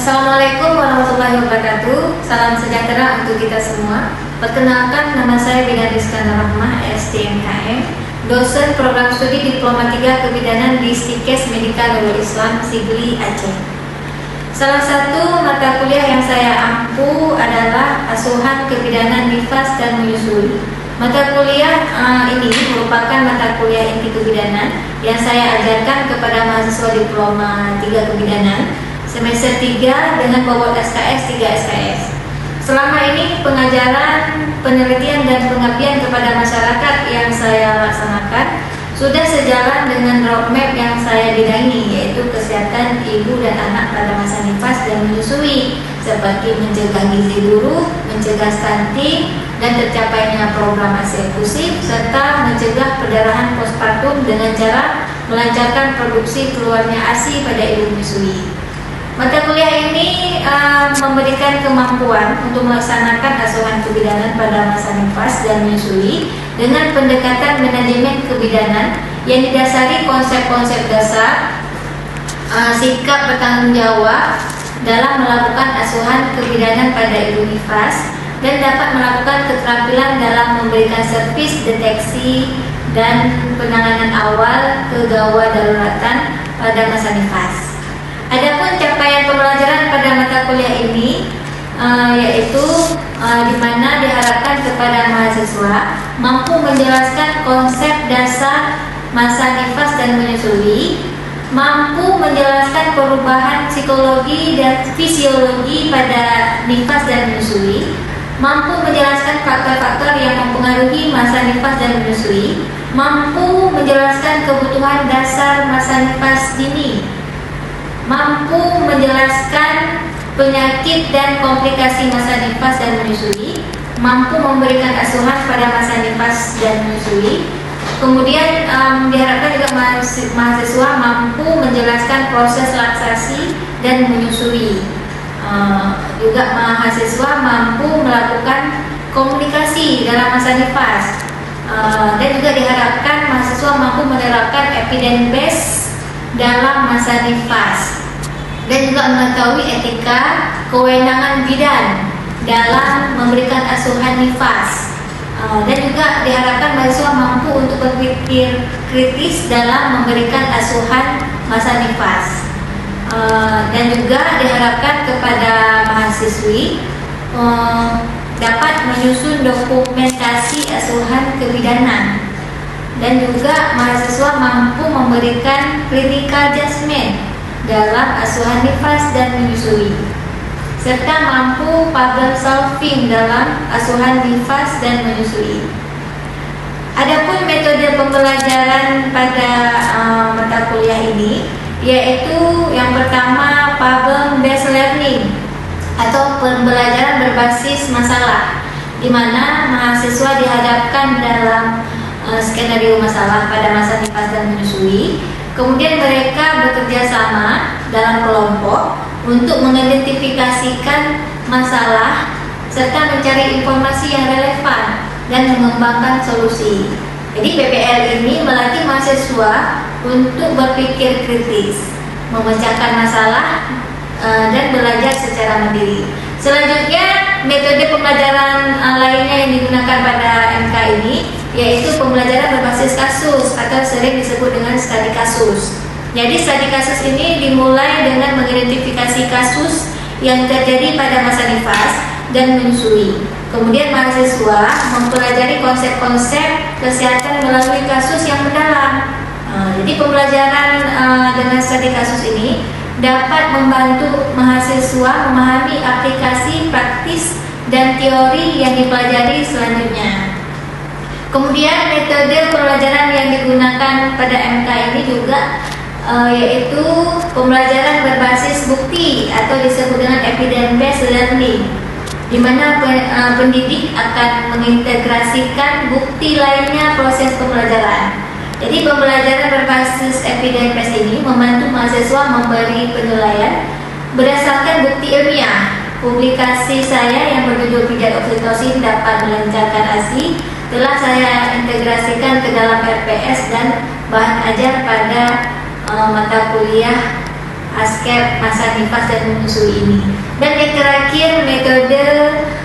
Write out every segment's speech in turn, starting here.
Assalamualaikum warahmatullahi wabarakatuh. Salam sejahtera untuk kita semua. Perkenalkan, nama saya Bina Rizka Rahmah, STMKM, dosen program studi Diploma 3 Kebidanan di Stikes Medika Nurul Islam, Sigli, Aceh. Salah satu mata kuliah yang saya ampu adalah asuhan kebidanan nifas dan menyusui. Mata kuliah ini merupakan mata kuliah inti kebidanan yang saya ajarkan kepada mahasiswa Diploma 3 Kebidanan semester 3 dengan bobot SKS 3 SKS. Selama ini pengajaran, penelitian dan pengabdian kepada masyarakat yang saya laksanakan sudah sejalan dengan roadmap yang saya bidangi, yaitu kesehatan ibu dan anak pada masa nifas dan menyusui, seperti mencegah gizi buruk, mencegah stunting dan tercapainya program ASI eksklusif, serta mencegah perdarahan postpartum dengan cara melancarkan produksi keluarnya ASI pada ibu menyusui. Mata kuliah ini memberikan kemampuan untuk melaksanakan asuhan kebidanan pada masa nifas dan menyusui dengan pendekatan manajemen kebidanan yang didasari konsep-konsep dasar, sikap bertanggung jawab dalam melakukan asuhan kebidanan pada ibu nifas, dan dapat melakukan keterampilan dalam memberikan servis deteksi dan penanganan awal kegawat daruratan pada masa nifas. Adapun capaian pembelajaran pada mata kuliah ini yaitu di mana diharapkan kepada mahasiswa mampu menjelaskan konsep dasar masa nifas dan menyusui, mampu menjelaskan perubahan psikologi dan fisiologi pada nifas dan menyusui, mampu menjelaskan faktor-faktor yang mempengaruhi masa nifas dan menyusui, mampu menjelaskan kebutuhan dasar masa nifas dini, mampu menjelaskan penyakit dan komplikasi masa nifas dan menyusui, mampu memberikan asuhan pada masa nifas dan menyusui. Kemudian diharapkan juga mahasiswa mampu menjelaskan proses laktasi dan menyusui. Juga mahasiswa mampu melakukan komunikasi dalam masa nifas, dan juga diharapkan mahasiswa mampu menerapkan evidence based dalam masa nifas, dan juga mengetahui etika kewenangan bidan dalam memberikan asuhan nifas, dan juga diharapkan mahasiswa mampu untuk berpikir kritis dalam memberikan asuhan masa nifas, dan juga diharapkan kepada mahasiswi dapat menyusun dokumentasi asuhan kebidanan, dan juga mahasiswa mampu memberikan clinical judgment dalam asuhan nifas dan menyusui, serta mampu problem solving dalam asuhan nifas dan menyusui. Adapun metode pembelajaran pada mata kuliah ini yaitu yang pertama problem based learning atau pembelajaran berbasis masalah, di mana mahasiswa dihadapkan dalam skenario masalah pada masa nifas dan menyusui. Kemudian mereka bekerja sama dalam kelompok untuk mengidentifikasikan masalah serta mencari informasi yang relevan dan mengembangkan solusi. Jadi PBL ini melatih mahasiswa untuk berpikir kritis, memecahkan masalah, dan belajar secara mandiri. Selanjutnya, metode pembelajaran lainnya yang digunakan pada MK ini yaitu pembelajaran berbasis kasus atau sering disebut dengan studi kasus. Jadi studi kasus ini dimulai dengan mengidentifikasi kasus yang terjadi pada masa nifas dan menyusui. Kemudian mahasiswa mempelajari konsep-konsep kesehatan melalui kasus yang mendalam. Jadi pembelajaran dengan studi kasus ini dapat membantu mahasiswa memahami aplikasi praktis dan teori yang dipelajari selanjutnya. Kemudian metode pembelajaran yang digunakan pada MK ini juga yaitu pembelajaran berbasis bukti atau disebut dengan evidence based learning, di mana pendidik akan mengintegrasikan bukti lainnya proses pembelajaran. Jadi pembelajaran berbasis evidence based ini membantu mahasiswa memberi penilaian berdasarkan bukti ilmiah. Publikasi saya yang berjudul pijat oksitosin dapat melancarkan ASI telah saya integrasikan ke dalam RPS dan bahan ajar pada mata kuliah askep masa nifas dan menyusui ini. Dan yang terakhir, metode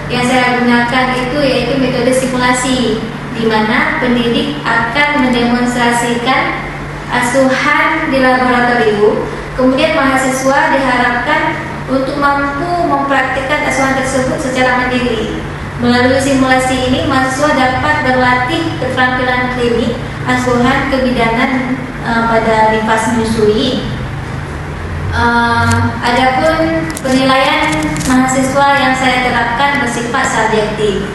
yang saya gunakan itu yaitu metode simulasi, di mana pendidik akan mendemonstrasikan asuhan di laboratorium, kemudian mahasiswa diharapkan untuk mampu mempraktikkan asuhan tersebut secara mandiri. Melalui simulasi ini, mahasiswa dapat berlatih keterampilan klinik asuhan kebidanan pada nifas menyusui. Adapun penilaian mahasiswa yang saya terapkan bersifat subjektif,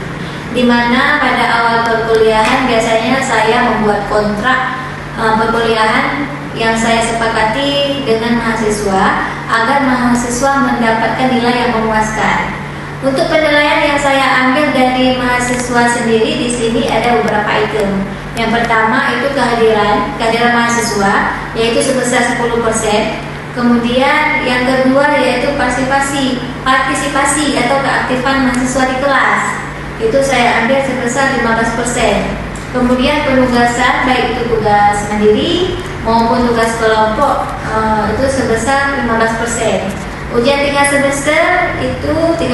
di mana pada awal perkuliahan biasanya saya membuat kontrak perkuliahan yang saya sepakati dengan mahasiswa agar mahasiswa mendapatkan nilai yang memuaskan. Untuk penilaian yang saya ambil dari mahasiswa sendiri di sini ada beberapa item. Yang pertama itu kehadiran mahasiswa, yaitu sebesar 10%. Kemudian yang kedua yaitu partisipasi atau keaktifan mahasiswa di kelas, itu saya ambil sebesar 15%. Kemudian penugasan, baik itu tugas mandiri maupun tugas kelompok, itu sebesar 15%. Ujian tingkat semester itu 30%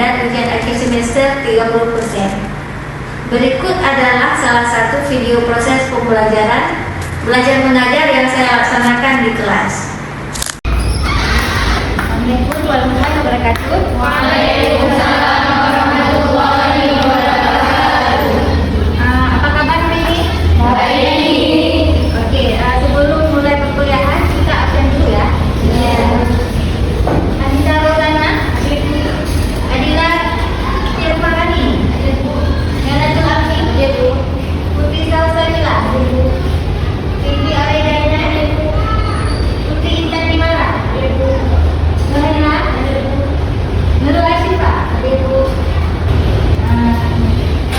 dan ujian akhir semester 30%. Berikut adalah salah satu video proses pembelajaran belajar mengajar yang saya laksanakan di kelas. Assalamualaikum warahmatullahi wabarakatuh. Waalaikumsalam warahmatullahi wabarakatuh. Apa kabar hari ini? Baik. Oke, sebelum mulai perkuliahan kita absen dulu ya. Adila Rohana, Adila Tirmani, Nana Tulami, Putri Salsabila, Tinggi Araidana, Putri Intan Dimara, Nurhana, Nurul Asyifa,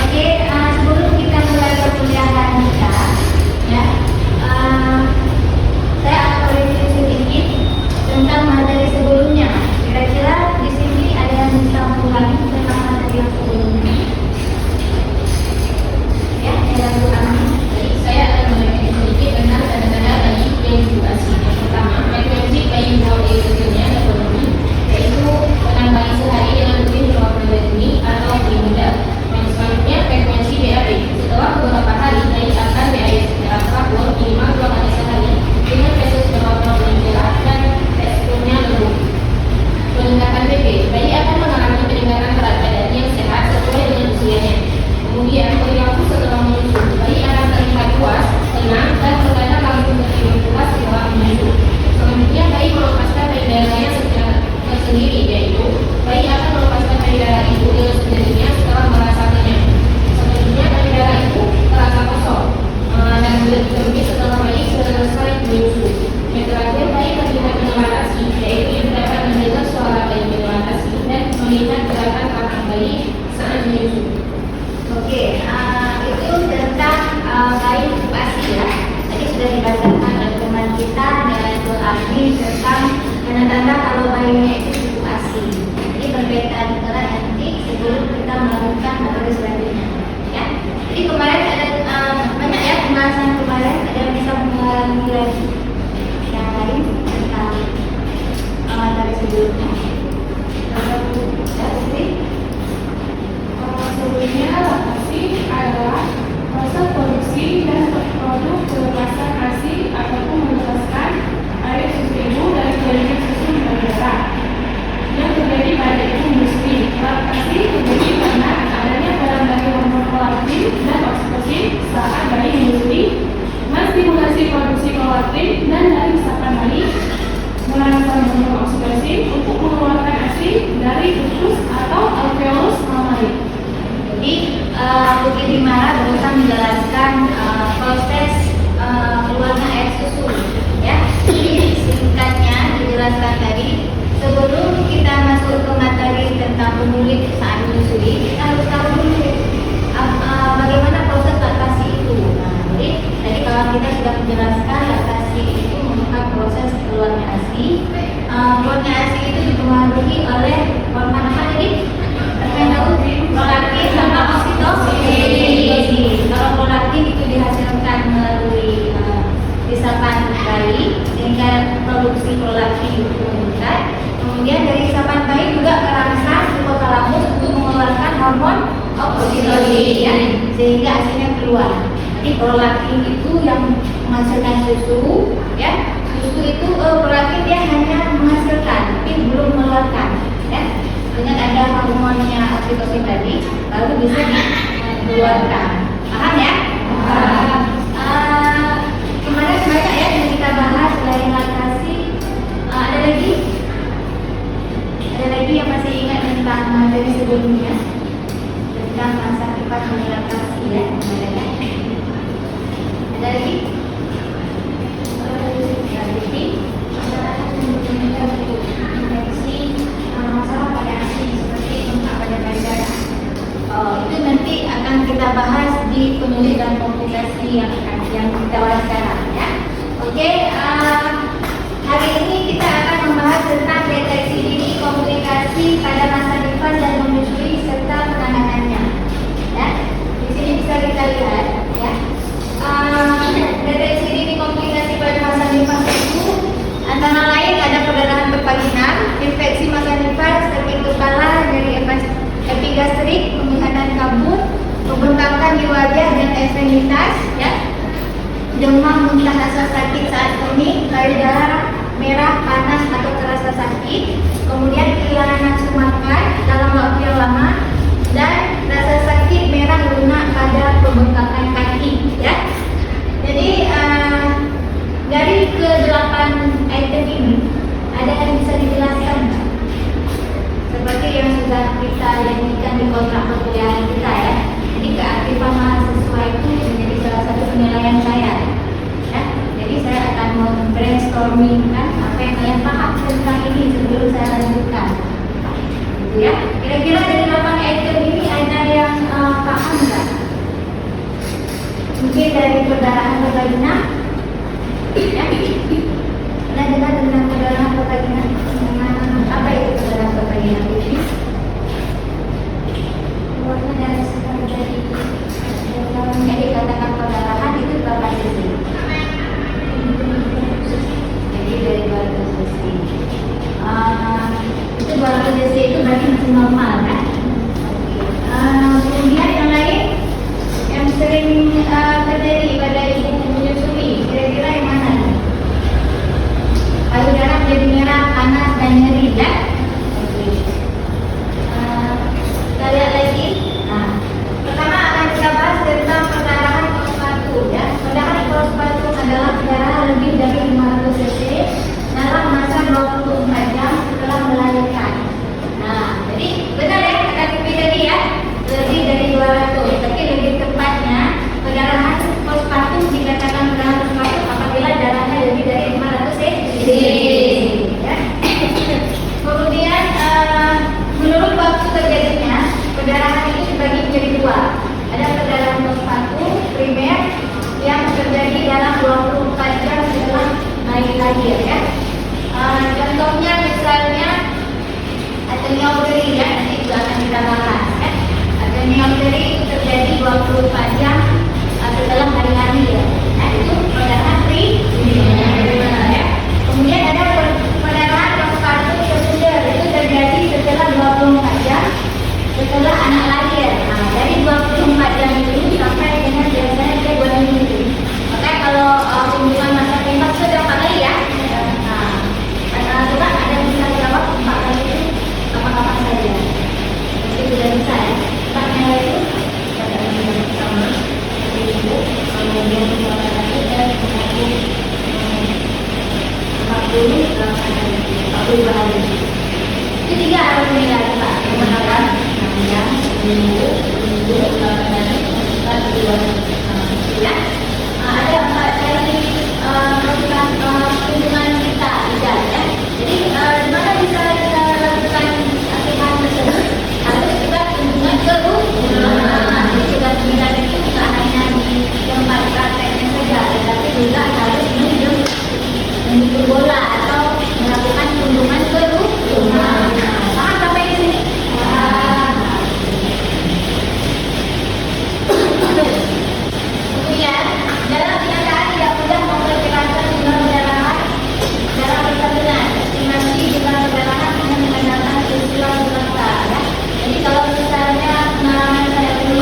Oke, sebelum kita mulai perkuliahan kita, ya, saya akan mereview sedikit tentang materi sebelumnya. Kira-kira di sini ada yang bisa mengulangi tentang materi yang sebelumnya? Ya, yang ulangi. Saya akan mereview sedikit tentang tanda-tanda bayi inkubasi. Yang pertama, frekuensi bayi bawah dirinya ekonomi, yaitu menang bayi sehari dengan rutin ruang ini atau lebih muda. Yang selanjutnya, frekuensi BAB. Setelah beberapa hari, bayi akan BAB secara kabur minimal 2 kali sehari dengan fetus berwarna merah dan teksturnya lembut. Peningkatan BB, bayi akan mengalami peningkatan berat badan yang sehat sesuai dengan usianya. Kemudian, perilaku setelah menyusu, bayi akan terlihat puas, tenang, dan terkadang langsung tertidur puas setelah menyusu. Selanjutnya, bayi melepaskan payudaranya secara tersendiri, yaitu bayi akan melepaskan payudara ibu dengan sendirinya setelah merasa kenyang. Selanjutnya, payudara ibu terasa kosong dan berhenti setelah bayi selesai menyusu. Yang terakhir, bayi terlihat menelatasi, yaitu ibu dapat mendengar suara bayi menelatasi dan melihat gerakan belakang bayi saat menyusu. Oke, itu tentang bayi inkubasi ya. Tadi sudah dibacakan oleh teman kita dan Dr. Agni tentang tanda-tanda kalau bayinya itu inkubasi. Jadi berkaitan dengan nanti sebelum kita melakukan materi selanjutnya. Ya. Jadi kemarin ada banyak ya pembahasan kemarin, ada yang bisa mengulangi lagi yang lain tentang materi sebelumnya. Sebelumnya, laktasi adalah proses produksi dan produk kelepasan ASI ataupun melepaskan air susu ibu dari jaringan susu di payudara yang terjadi pada ibu menyusui. Laktasi terjadi karena adanya barang-barang hormon prolaktin dan oksitosin saat bayi menyusui, menstimulasi produksi prolaktin dan dari resapan bayi merangsang hormon oksitosin untuk mengeluarkan ASI dari usus atau alveolus mamalia. Jadi Putri Dimara berusaha menjelaskan proses keluarnya air susu ya. Jadi singkatnya dijelaskan tadi, sebelum kita masuk ke materi tentang penulis saat menyusui, kita harus tahu dulu bagaimana proses laktasi itu. Jadi tadi kalau kita sudah menjelaskan laktasi itu merupakan proses keluarnya ASI. Keluarnya ASI itu dipengaruhi oleh hormon apa tadi? Prolaktin sama oksitosin. Kalau prolaktin itu dihasilkan melalui resapan bayi sehingga produksi oksitosin ya, sehingga hasilnya keluar. Jadi prolaktin itu yang menghasilkan susu ya. Susu itu prolaktin dia hanya menghasilkan tapi belum mengeluarkan ya. Dengan ada hormonnya oksitosin tadi baru bisa dikeluarkan. Paham ya? Kemarin banyak ya yang kita bahas selain laktasi. Ada lagi yang masih ingat tentang materi sebelumnya tentang masa kipas laktasi ya? Ada lagi? Masalah pada ASI seperti tempat pada badan. Itu nanti akan kita bahas di penulis dan komplikasi yang kita bahas sekarang ya. Oke, hari ini kita akan membahas tentang deteksi dini komplikasi pada masa nifas dan menyusui serta penanganannya. Ya, di sini bisa kita lihat ya. Deteksi dini komplikasi pada masa nifas itu antara lain ada perdarahan bervaginal, infeksi masa nifas, sakit kepala dari epigastrik, penyihanan kabut, pembengkakan di wajah dan ekstremitas, ya, demam, muntah, rasa sakit saat kening, darah merah, panas atau terasa sakit, kemudian kehilangan nafsu makan dalam waktu yang lama, dan rasa sakit merah lunak pada pembengkakan kaki, ya. Jadi dari ke-8 item ini ada yang bisa dijelaskan nggak? Seperti yang sudah kita janjikan di kontrak perkuliahan kita ya. Jadi keaktifan mahasiswa itu menjadi salah satu penilaian saya ya. Jadi saya akan brainstorming kan apa yang kalian paham tentang ini sebelum saya lanjutkan gitu ya. Kira-kira dari 8 item ini ada yang paham nggak? Mungkin dari perdarahan bervaginal ya. Pernah dengar tentang perdarahan bervaginal? Apa itu perdarahan bervaginal ini? Keluarnya dari sekitar jadi katakan perdarahan itu berapa cc? Jadi dari 200 cc. Itu 200 cc itu berarti masih normal kan? Kemudian yang lain yang sering terjadi pada ibu menyusui, kira-kira yang mana? Kalau darah jadi merah, panas dan nyeri ya. Kita lihat lagi. Nah, pertama akan kita bahas tentang perdarahan postpartum ya. Perdarahan postpartum adalah perdarahan lebih dari 500 cc dalam masa 24 jam setelah melahirkan. Nah, jadi benar ya kata Pipi tadi ya, lebih dari 200. Tapi lebih tepatnya perdarahan postpartum dikatakan perdarahan postpartum apabila darahnya lebih dari 500 cc. Ya. Kemudian menurut waktu terjadinya perdarahan itu dibagi menjadi dua. Ada perdarahan postpartum primer yang terjadi dalam 24 jam setelah lahir ya. Contohnya misalnya atonioperi ya, nanti juga akan kita bahas ya. Atonioperi itu terjadi 24 jam setelah hari lahir. Nah, itu perdarahan primer ya. Kemudian ada perdarahan postpartum sekunder, itu terjadi setelah 24 jam setelah anak lahir. Nah, dari 24 jam itu sampai dengan biasanya dia 2 minggu. Makanya kalau kunjungan masa nifas itu berapa kali ya? Nah, coba ada bisa jawab 4 kali itu kapan-kapan saja. Mesti sudah bisa ya. 4 yang lain itu ada yang sama, ibu, kemudian laki dan 40 hari. Itu 3 harus menilai Pak. Yang pertama 6 jam, minggu, 8 hari, 4 bulan. Ya. Ada 4 kali melakukan kunjungan kita tidak ya. Jadi di mana bisa kita lakukan aktivitas tersebut? Harus juga kunjungan ke rumah. Jadi juga kunjungan itu bukan hanya di tempat prakteknya saja, tetapi juga harus menjemput bola atau melakukan kunjungan ke rumah. Paham sampai di sini? Kemudian dalam kenyataan tidak mudah memperkirakan jumlah perdarahan dalam persalinan. Estimasi jumlah perdarahan hanya mengandalkan peristiwa semata. Ya. Jadi kalau misalnya pengalaman saya dulu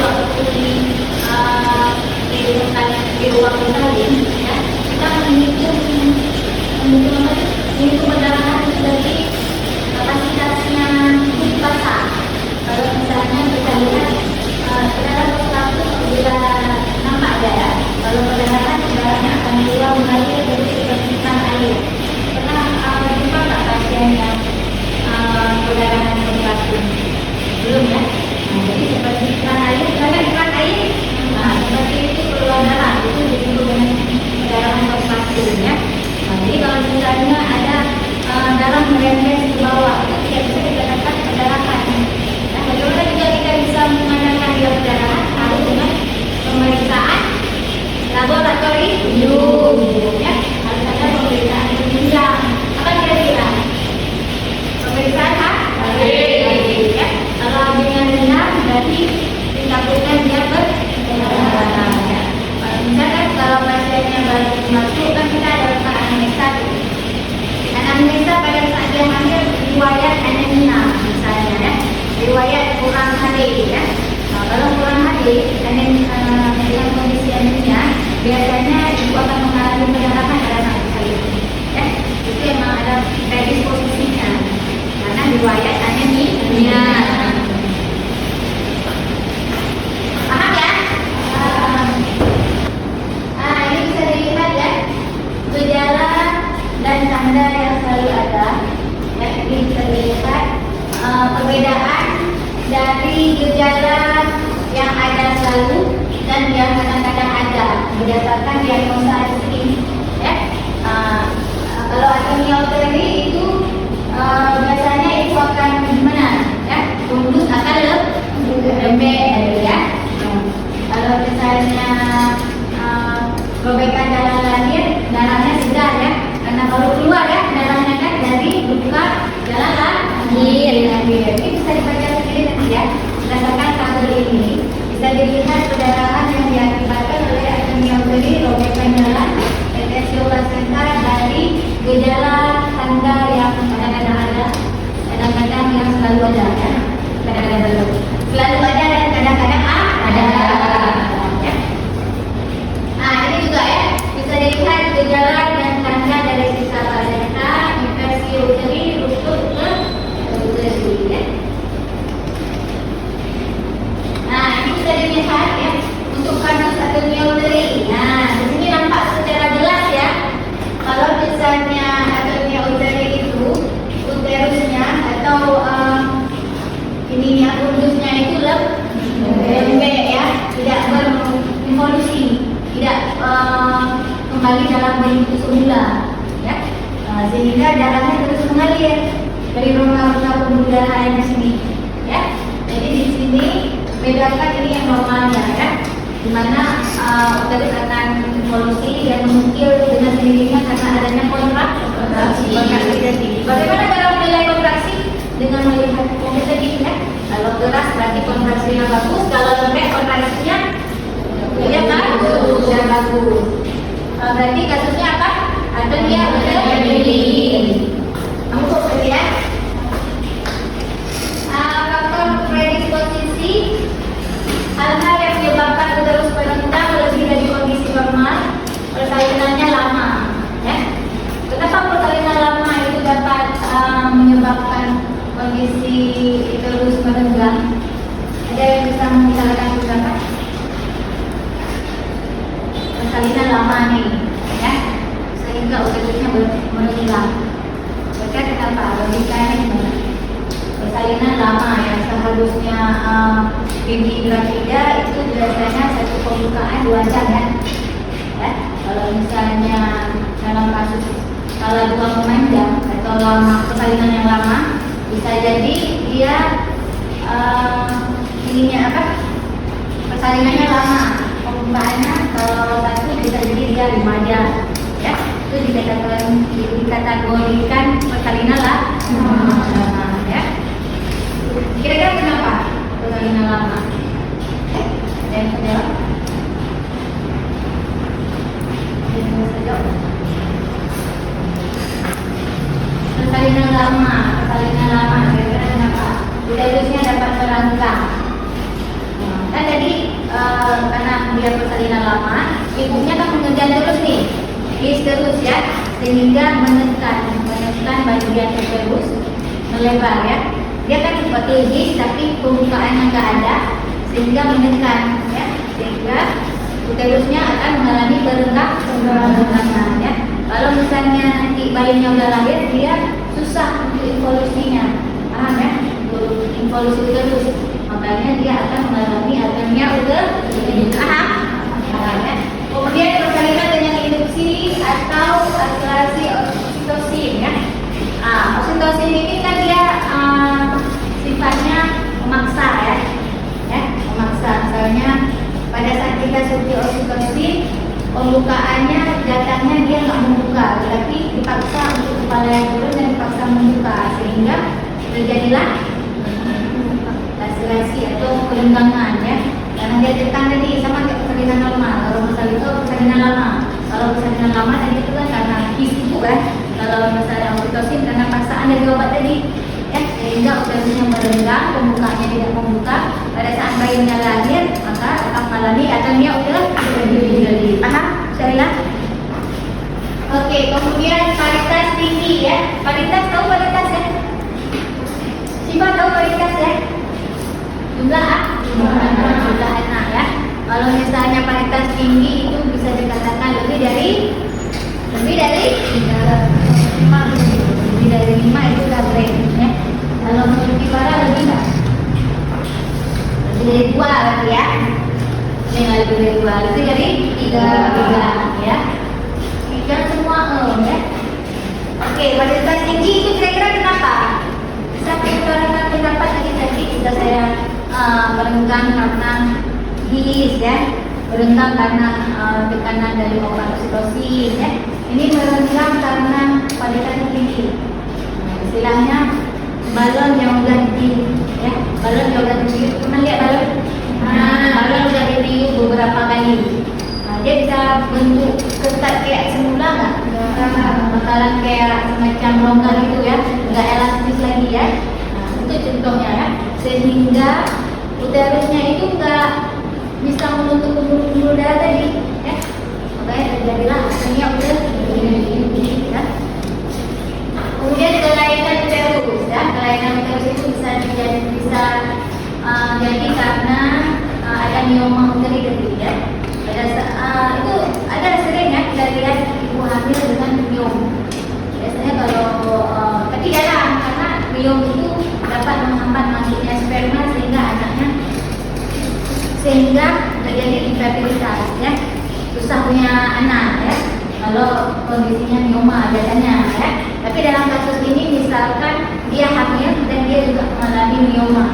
pemeriksaan AB, ya. Kalau AB-nya rendah, berarti dikabulkan dia bergejala. Ya. Misalkan kalau pasiennya baru masuk kan kita ada anamnesa. Anamnesa pada saat dia hamil riwayat anemia misalnya, ya. Riwayat kurang HD, ya. Nah, kalau kurang HD dengan kondisi anemia, biasanya ibu akan mengalami pendarahan pada saat kali, ya. Itu memang ada predisposisinya karena riwayat anemia. Paham ya? Ini bisa dilihat ya, gejala dan tanda yang selalu ada. Ya, ini bisa dilihat perbedaan dari gejala yang ada selalu dan yang kadang-kadang ada berdasarkan diagnosa di sini. Ya, kalau anemia itu biasanya itu akan gimana? Ya, tundus akan lembek, ya. Kalau misalnya robekan dalam lahir, darahnya segar, ya, karena baru keluar, ya, darahnya kan dari luka dalam lahir. Ini bisa dibaca sendiri nanti, ya, berdasarkan tabel ini bisa dilihat perdarahan yang diakibatkan oleh anemia robekan jalan retensio plasenta dari gejala tanda yang kadang-kadang ada, kadang-kadang yang selalu ada, ya. Kadang-kadang selalu ada dan kadang-kadang ada. Ya. Nah, ini juga, ya, bisa dilihat gejala dan tanda dari sisa plasenta, infeksi uteri, ruptur uteri, ya. Nah, ini bisa dilihat, ya, untuk kasus anemia uteri. Nah, di sini nampak secara jelas, ya, kalau misalnya anemia uteri itu uterusnya atau ininya kudusnya itu lembek, ya, tidak berevolusi, tidak kembali dalam bentuk semula, ya. Sehingga darahnya terus mengalir dari rongga-rongga pembuluh di sini, ya. Jadi di sini bedakan ini yang normalnya, ya, di mana uterus akan evolusi dan mengukir dengan sendirinya karena adanya kontraksi. Bagaimana cara menilai kontraksi? Dengan melihat komposisi, ya. Kalau keras berarti kontraksinya bagus, kalau lembek kontraksinya tidak bagus, tidak bagus. Berarti kasusnya apa? Anemia uteri. Kamu kok ya? Faktor predisposisi, hal-hal yang menyebabkan uterus berentang lebih dari kondisi normal, persalinannya lama, ya. Kenapa persalinan lama itu dapat menyebabkan kondisi uterus merenggang? Ada yang bisa membicarakan beberapa? Persalinan lama nih, ya, sehingga uterusnya merenggang. Berarti kenapa? Logikanya gimana? Persalinan lama yang seharusnya bibi gravida itu biasanya satu pembukaan 2 jam, ya. Ya, kalau misalnya dalam kasus kalau bukan memanjang atau lama persalinan yang lama, bisa jadi dia ininya apa? Persalinannya lama, pembukaannya kalau satu bisa jadi dia 5 jam, ya. Itu dikategorikan persalinan lama, ya. Kira-kira kenapa persalinan lama? Ada yang menjawab? Persalinan lama, kira-kira kenapa? Uterusnya dapat merangkak. Kan tadi karena dia persalinan lama, ibunya kan mengejar terus nih, terus, ya, sehingga menekan bagian uterus melebar, ya. Dia kan seperti his tapi pembukaannya nggak ada, sehingga menekan, ya, sehingga uterusnya akan mengalami berenggang, ya. Kalau misalnya nanti bayinya udah lahir, dia susah untuk evolusinya, paham, ya, untuk evolusi uterus, makanya dia akan mengalami anemia uteri, paham, ya. Kemudian persalinan dengan induksi atau akselerasi oksitosin, ya. Oksitosin ini kan dia sifatnya memaksa, ya, memaksa. Misalnya pada saat kita suntik oksitosin, pembukaannya datangnya dia nggak membuka, tapi dipaksa untuk kepala yang turun dan dipaksa membuka, sehingga terjadilah laserasi atau kerenggangan ya. Karena dia tekan tadi sama kayak persalinan lama. Kalau masalah itu persalinan lama. Kalau persalinan lama tadi itu kan karena ibu kan. Kalau masalah oksitosin karena paksaan dari obat tadi ya, sehingga uterusnya merenggang, pembukanya tidak membuka. Pada saat bayinya lahir maka akan mengalami anemia uterus lebih. Paham? Syarilah? Oke, kemudian paritas tinggi ya. Paritas tahu paritas ya? Siapa tahu paritas ya? Jumlah jumlah anak ya. Kalau misalnya paritas tinggi itu bisa dikatakan lebih dari 5 itu udah brain ya. Kalau memiliki para lebih enggak? Lebih dari 2 berarti ya. Yang lebih dari 2 lebih dari 3 ya. 3 semua ya. Oke, paritas tinggi itu kira-kira kenapa? Sampai utarakan pendapat tadi sudah saya merenggang karena his ya, merenggang karena tekanan dari obat oksitosin ya. Ini merenggang karena paritas tinggi. Istilahnya balon yang udah ditiup ya, balon yang udah ditiup. Pernah lihat balon? Balon udah ditiup beberapa kali. Dia bisa bentuk ketat kayak semula nggak? Bakalan kayak semacam longgar gitu ya, nggak elastis lagi ya. Itu contohnya ya, sehingga uterusnya itu nggak bisa menutup pembuluh darah tadi ya. Makanya terjadilah anemia uterus ya. Kemudian kelainan uterus ya, kelainan uterus itu bisa jadi karena ada mioma uteri tadi ya. Itu ada sering ya kita lihat ibu hamil dengan miom. Biasanya kalau tapi jarang karena miom itu dapat menghambat masuknya sperma sehingga terjadi infertilitas ya, susah punya anak ya. Kalau kondisinya mioma biasanya ya. Tapi dalam kasus ini misalkan dia hamil dan dia juga mengalami mioma,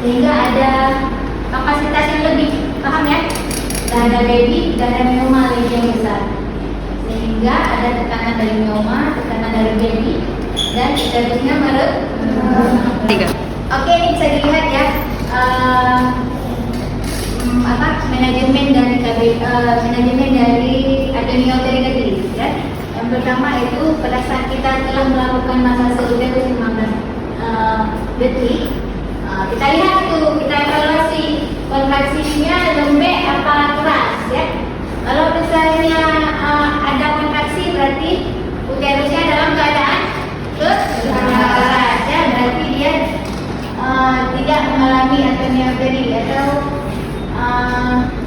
sehingga ada kapasitas yang lebih, paham ya? Gak ada baby, gak ada mioma lagi yang besar, sehingga ada tekanan dari mioma, tekanan dari baby, dan uterusnya merenggang. Oke, ini bisa dilihat ya manajemen dari manajemen dari anemia uteri tadi ya. Yang pertama itu pada saat kita telah melakukan masa uterus 15 detik, kita lihat itu, kita evaluasi kontraksinya lembek apa keras ya. Kalau misalnya ada kontraksi berarti uterusnya dalam keadaan keras ya, berarti dia tidak mengalami anemia uteri atau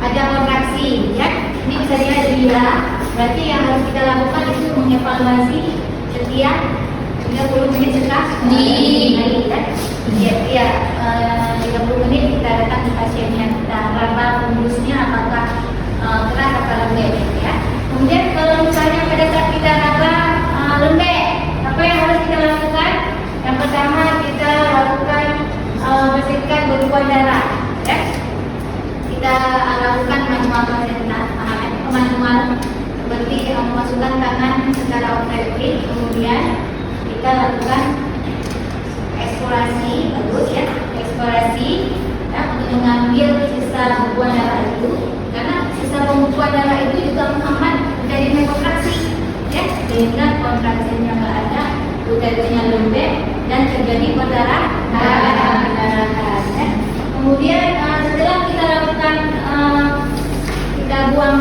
ada kontraksi ya. Ini bisa dilihat bila berarti yang harus kita lakukan itu mengevaluasi setiap 30 menit sekali ya. 30 menit kita datang ke pasiennya, kita raba pembusnya apakah keras atau lembek ya. Kemudian kalau misalnya pada saat kita raba lembek, apa yang harus kita lakukan? Yang pertama kita lakukan bersihkan bekuan darah ya. Kita lakukan manual manual seperti memasukkan tangan secara otomatis, kemudian kita lakukan eksplorasi, bagus ya, eksplorasi ya, untuk mengambil sisa bekuan darah itu, karena sisa bekuan darah itu juga menghambat terjadinya kontraksi ya, sehingga kontraksinya nggak ada, uterusnya lembek dan terjadi perdarahan ya. Kemudian setelah kita lakukan kita buang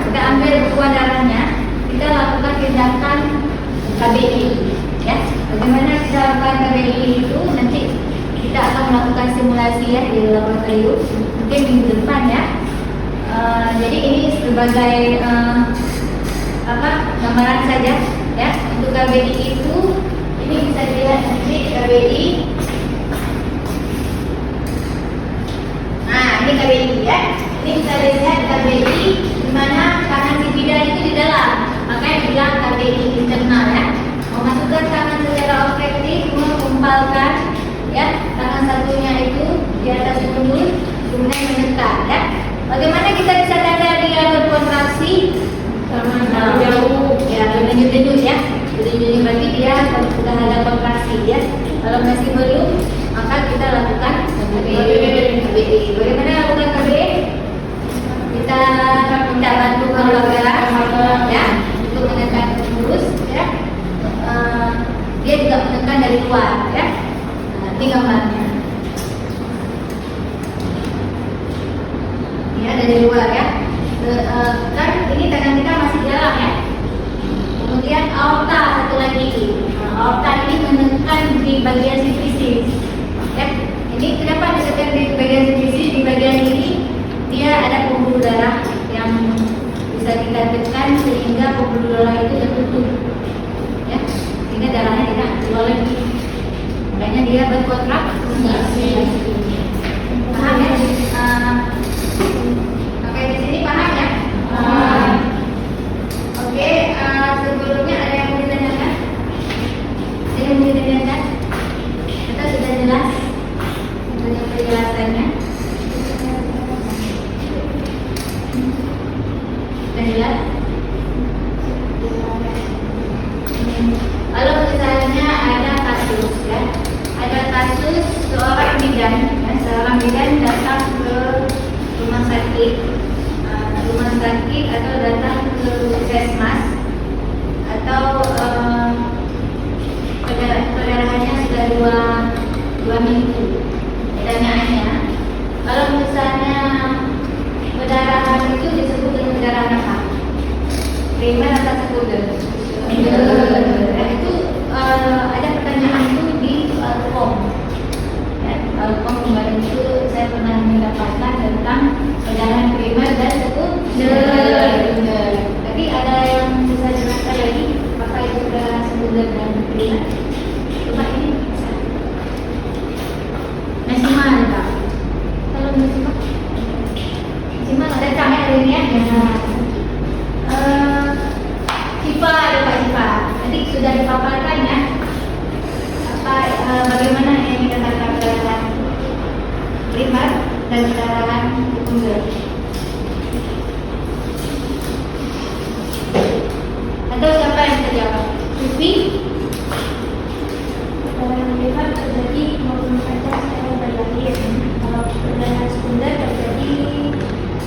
kita ambil bekuan darahnya, kita lakukan tindakan KBI ya. Bagaimana kita lakukan KBI itu nanti kita akan melakukan simulasi ya di laboratorium mungkin minggu depan ya. Jadi ini sebagai gambaran saja ya. Untuk KBI itu ini bisa dilihat nanti KBI. Ini KBI ya. Ini bisa dilihat KBI di mana tangan si bidan itu di dalam. Makanya bilang KBI internal ya. Memasukkan tangan secara objektif, mengumpalkan ya. Tangan satunya itu di atas pundut, kemudian menekan ya. Bagaimana kita bisa tanda dia berkontraksi? Jauh ya, denyut-denyut ya. Denyut-denyut berarti dia sudah ada kontraksi ya. Kalau masih belum, maka kita lakukan KBE. Bagaimana lakukan KBE? Kita minta bantu keluarga ya untuk menekan terus ya. Dia juga menekan dari luar ya. Ini gambarnya. Ya dari luar ya. Kan ini tangan kita masih jalan ya. Kemudian aorta satu lagi. Aorta ini menekan di bagian sifisis. Ya. Ini kenapa ditekan di bagian sifisis? Di bagian ini dia ada pembuluh darah yang bisa kita tekan sehingga pembuluh darah itu tertutup. Ya. Sehingga darahnya tidak keluar lagi. Makanya dia berkontraksi. Paham ya? Oke, di sini paham ya? Oke, sebelumnya ada yang mau ditanyakan? Ada yang mau ditanyakan? Kita sudah jelas untuk penjelasannya. Sudah jelas? Kalau misalnya ada kasus ya, ada kasus seorang bidan, ya, seorang bidan datang ke rumah sakit atau datang ke puskesmas atau perdarahannya sudah dua minggu. Pertanyaannya, kalau misalnya perdarahan itu disebut dengan perdarahan apa? Primer atau sekunder? Itu ada pertanyaan itu di form. Ya, form kemarin itu saya pernah mendapatkan tentang perdarahan primer dan sekunder. Tapi ada yang bisa jelaskan lagi apa itu perdarahan sekunder dan primer? Coba ini maksimal Pak. Kalau maksimal ada kami hari ini ya. Sipa ada Pak Sipa. Nanti sudah dipaparkan ya. Bagaimana yang dikatakan perdarahan primer dan perdarahan sekunder. Atau siapa yang bisa jawab? Sufi? Perdarahan primer terjadi 24 jam setelah berlahir. Kalau perdarahan sekunder terjadi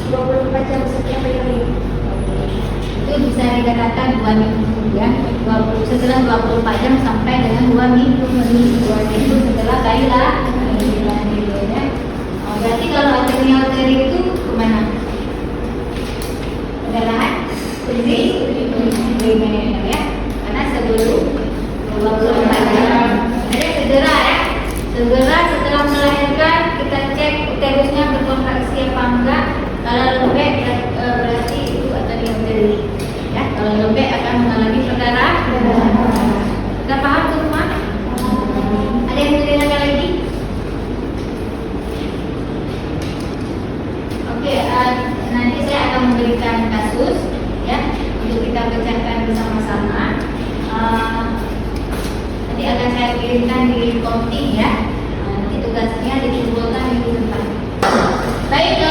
24 jam setelah berlahir. Itu bisa dikatakan 2 minggu ya, setelah 24 jam sampai dengan 2 minggu setelah kelahiran ya. Berarti kalau arteri itu kemana? Perdarahan primer ya, karena sebelum 24 jam. Jadi segera ya, segera setelah melahirkan kita cek uterusnya berkontraksi apa enggak. Kalau lembek berarti itu arteri arteri. Ya, kalau lembek akan mengalami perdarahan. Sudah paham semua? Ada yang mau ditanyakan lagi? Oke, nanti saya akan memberikan kasus ya untuk kita bacakan bersama-sama. Nanti akan saya kirimkan di konting ya. Nanti tugasnya dikumpulkan minggu depan. Baik.